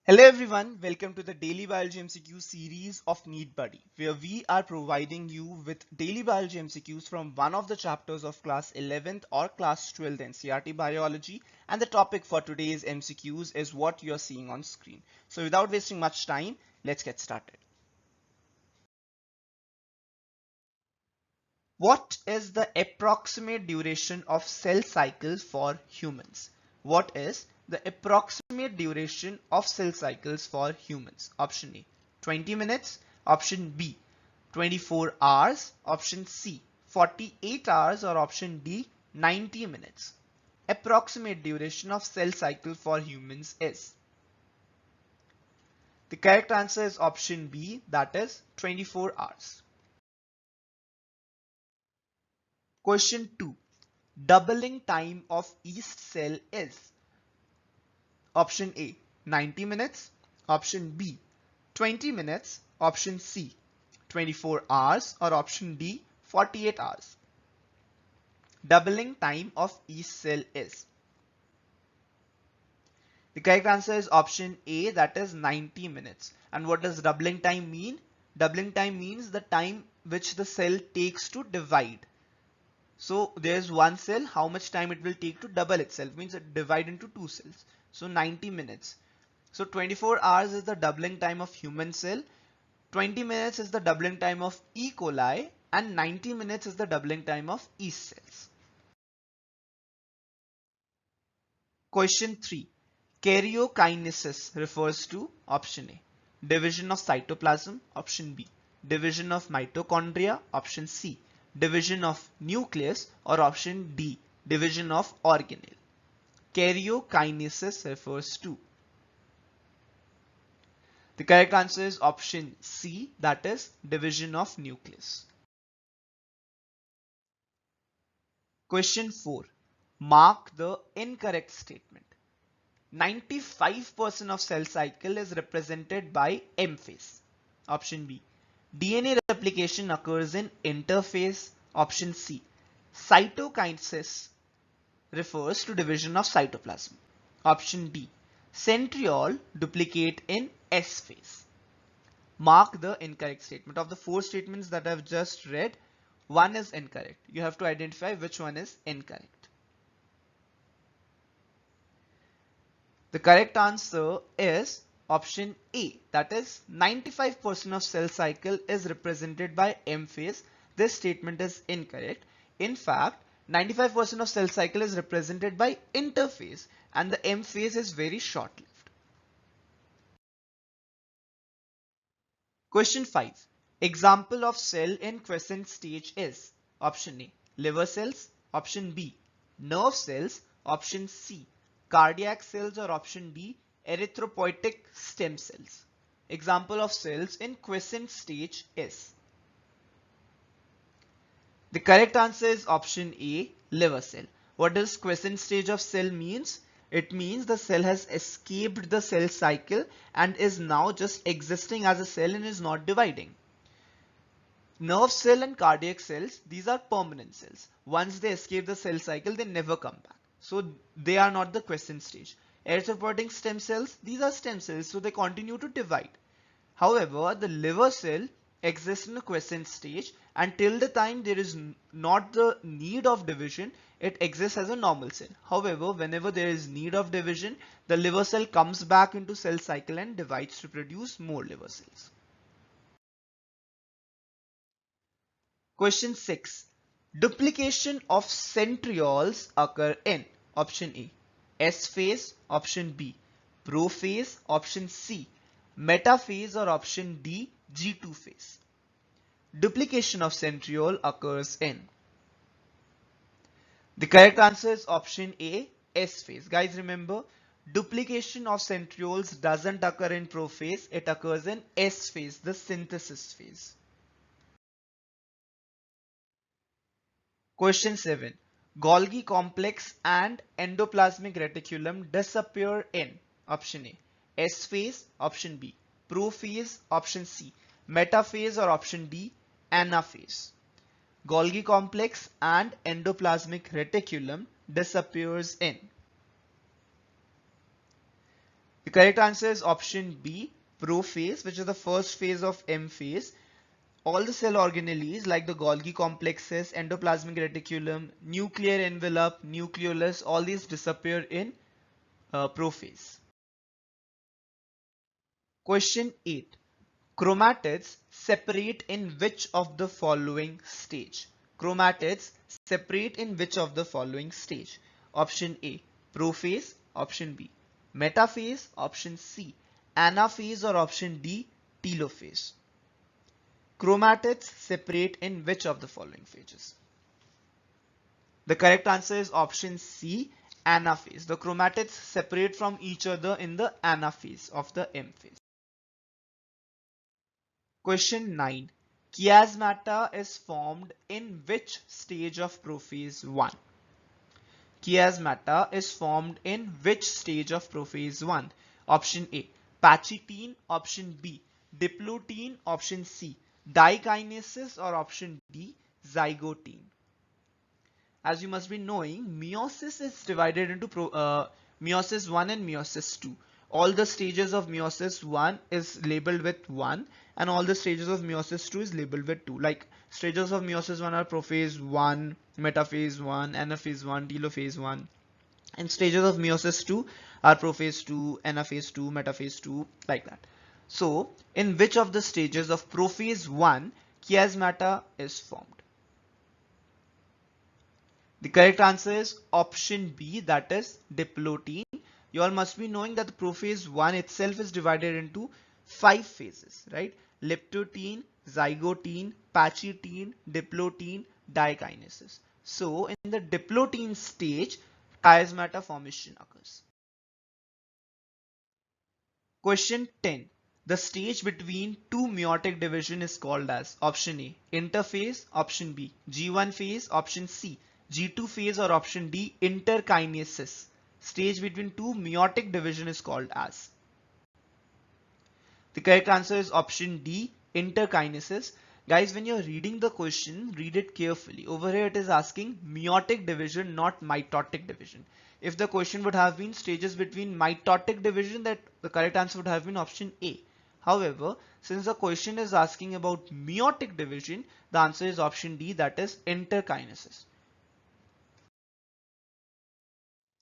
Hello everyone, welcome to the Daily Biology MCQ series of NEET Buddy, where we are providing you with daily biology MCQs from one of the chapters of class 11th or class 12th NCERT Biology, and the topic for today's MCQs is what you're seeing on screen. So without wasting much time, let's get started. What is the approximate duration of cell cycle for humans? What is the approximate duration of cell cycles for humans? Option A, 20 minutes. Option B, 24 hours. Option C, 48 hours. Or option D, 90 minutes. Approximate duration of cell cycle for humans is. The correct answer is option B, that is 24 hours. Question 2. Doubling time of yeast cell is. Option A, 90 minutes. Option B, 20 minutes. Option C, 24 hours. Or option D, 48 hours. Doubling time of yeast cell is. The correct answer is option A, that is 90 minutes. And what does doubling time mean? Doubling time means the time which the cell takes to divide. So there's one cell, how much time it will take to double itself, means it divide into two cells. So 90 minutes. So 24 hours is the doubling time of human cell, 20 minutes is the doubling time of E. coli, and 90 minutes is the doubling time of yeast cells. Question 3. Karyokinesis refers to option A, division of cytoplasm, option B, division of mitochondria, option C, division of nucleus, or option D, division of organelle. Karyokinesis refers to. The correct answer is option C, that is division of nucleus. Question 4. Mark the incorrect statement. 95% of cell cycle is represented by M phase. Option B. DNA replication occurs in interphase. Option C. Cytokinesis refers to division of cytoplasm. Option D. Centriole duplicate in S phase. Mark the incorrect statement. Of the four statements that I've just read, one is incorrect. You have to identify which one is incorrect. The correct answer is option A, that is 95% of cell cycle is represented by M phase. This statement is incorrect. In fact, 95% of cell cycle is represented by interphase, and the M phase is very short-lived. Question 5. Example of cell in quiescent stage is. Option A, liver cells. Option B, nerve cells. Option C, cardiac cells. Or option D, erythropoietic stem cells. Example of cells in quiescent stage is. The correct answer is option A, liver cell. What does quiescent stage of cell means? It means the cell has escaped the cell cycle and is now just existing as a cell and is not dividing. Nerve cell and cardiac cells, these are permanent cells. Once they escape the cell cycle, they never come back. So they are not the quiescent stage. Erythropoietic stem cells, these are stem cells, so they continue to divide. However, the liver cell exists in a quiescent stage, and till the time there is not the need of division, it exists as a normal cell. However, whenever there is need of division, the liver cell comes back into cell cycle and divides to produce more liver cells. Question 6. Duplication of centrioles occur in. Option A, S phase. Option B, prophase. Option C, metaphase. Or option D, G2 phase. Duplication of centriole occurs in. The correct answer is option A, S phase. Guys, remember, duplication of centrioles doesn't occur in prophase, it occurs in S phase, the synthesis phase. Question 7. Golgi complex and endoplasmic reticulum disappear in. Option A, S phase. Option B, prophase. Option C, metaphase. Or option D, anaphase. Golgi complex and endoplasmic reticulum disappears in. The correct answer is option B, prophase, which is the first phase of M phase. All the cell organelles like the Golgi complexes, endoplasmic reticulum, nuclear envelope, nucleolus, all these disappear in prophase. Question 8. Chromatids separate in which of the following stage? Chromatids separate in which of the following stage? Option A, prophase. Option B, metaphase. Option C, anaphase. Or option D, telophase. Chromatids separate in which of the following phases? The correct answer is option C, anaphase. The chromatids separate from each other in the anaphase of the M phase. Question 9. Chiasmata is formed in which stage of prophase 1? Chiasmata is formed in which stage of prophase 1? Option A, pachytene. Option B, diplotin. Option C, dikinesis. Or option D, zygotine. As you must be knowing, meiosis is divided into meiosis 1 and meiosis 2. All the stages of meiosis 1 is labeled with 1 and all the stages of meiosis 2 is labeled with 2. Like stages of meiosis 1 are prophase 1, metaphase 1, anaphase 1, telophase 1. And stages of meiosis 2 are prophase 2, anaphase 2, metaphase 2, like that. So, in which of the stages of prophase 1 chiasmata is formed? The correct answer is option B, that is diplotin. You all must be knowing that the prophase 1 itself is divided into 5 phases, right? Liptotin, zygotine, pachytene, diplotin, dikinesis. So in the diplotin stage, chiasmata formation occurs. Question 10. The stage between two meiotic division is called as option A, interphase. Option B, G1 phase. Option C, G2 phase. Or option D, interkinesis. Stage between two meiotic division is called as. The correct answer is option D, interkinesis. Guys, when you're reading the question, read it carefully. Over here it is asking meiotic division, not mitotic division. If the question would have been stages between mitotic division, that the correct answer would have been option A. However, since the question is asking about meiotic division, the answer is option D, that is interkinesis.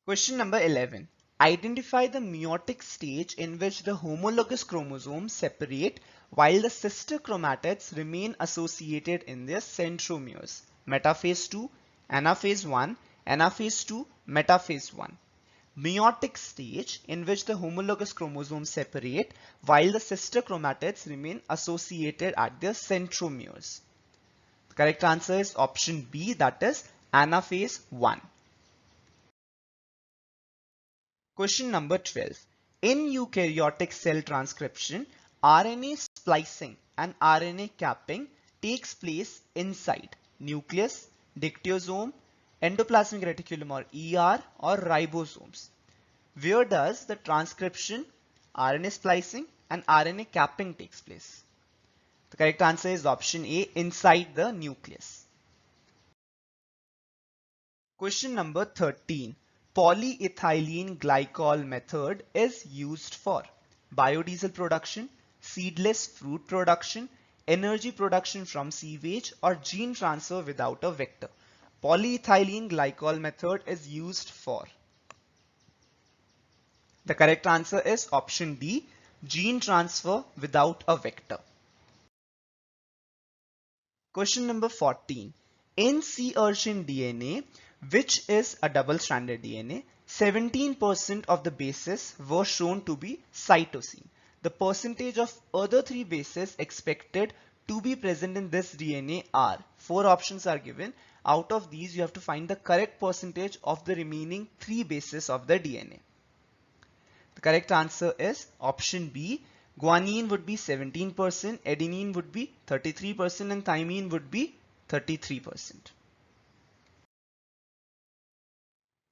Question number 11. Identify the meiotic stage in which the homologous chromosomes separate while the sister chromatids remain associated in their centromeres. Metaphase 2, anaphase 1, anaphase 2, metaphase 1. Meiotic stage in which the homologous chromosomes separate while the sister chromatids remain associated at their centromeres. The correct answer is option B, that is anaphase 1. Question number 12. In eukaryotic cell transcription, RNA splicing and RNA capping takes place inside nucleus, dictyosome, endoplasmic reticulum or ER, or ribosomes. Where does the transcription, RNA splicing and RNA capping takes place? The correct answer is option A, inside the nucleus. Question number 13. Polyethylene glycol method is used for biodiesel production, seedless fruit production, energy production from sewage, or gene transfer without a vector. Polyethylene glycol method is used for. The correct answer is option D, gene transfer without a vector. Question number 14. In sea urchin DNA, which is a double-stranded DNA, 17% of the bases were shown to be cytosine. The percentage of other 3 bases expected to be present in this DNA are, 4 options are given. Out of these, you have to find the correct percentage of the remaining 3 bases of the DNA. The correct answer is option B. Guanine would be 17%, adenine would be 33%, and thymine would be 33%.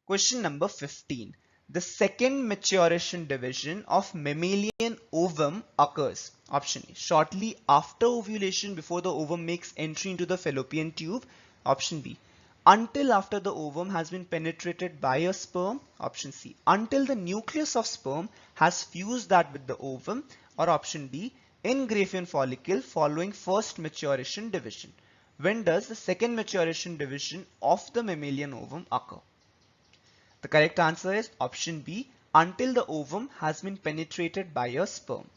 Question number 15. The second maturation division of mammalian ovum occurs. Option A, shortly after ovulation before the ovum makes entry into the fallopian tube. Option B, Until after the ovum has been penetrated by a sperm. Option C. Until the nucleus of sperm has fused that with the ovum. Or option D. In Graafian follicle following first maturation division. When does the second maturation division of the mammalian ovum occur? The correct answer is option B. Until the ovum has been penetrated by a sperm.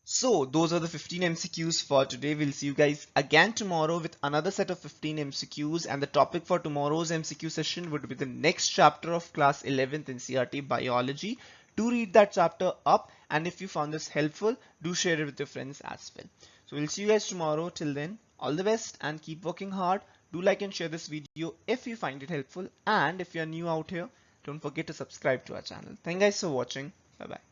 So those are the 15 MCQs for today. We'll see you guys again tomorrow with another set of 15 MCQs, and the topic for tomorrow's MCQ session would be the next chapter of class 11th NCERT biology. Do read that chapter up, and if you found this helpful, do share it with your friends as well. So we'll see you guys tomorrow. Till then, all the best and keep working hard. Do like and share this video if you find it helpful, and if you're new out here, don't forget to subscribe to our channel. Thank you guys for watching. Bye bye.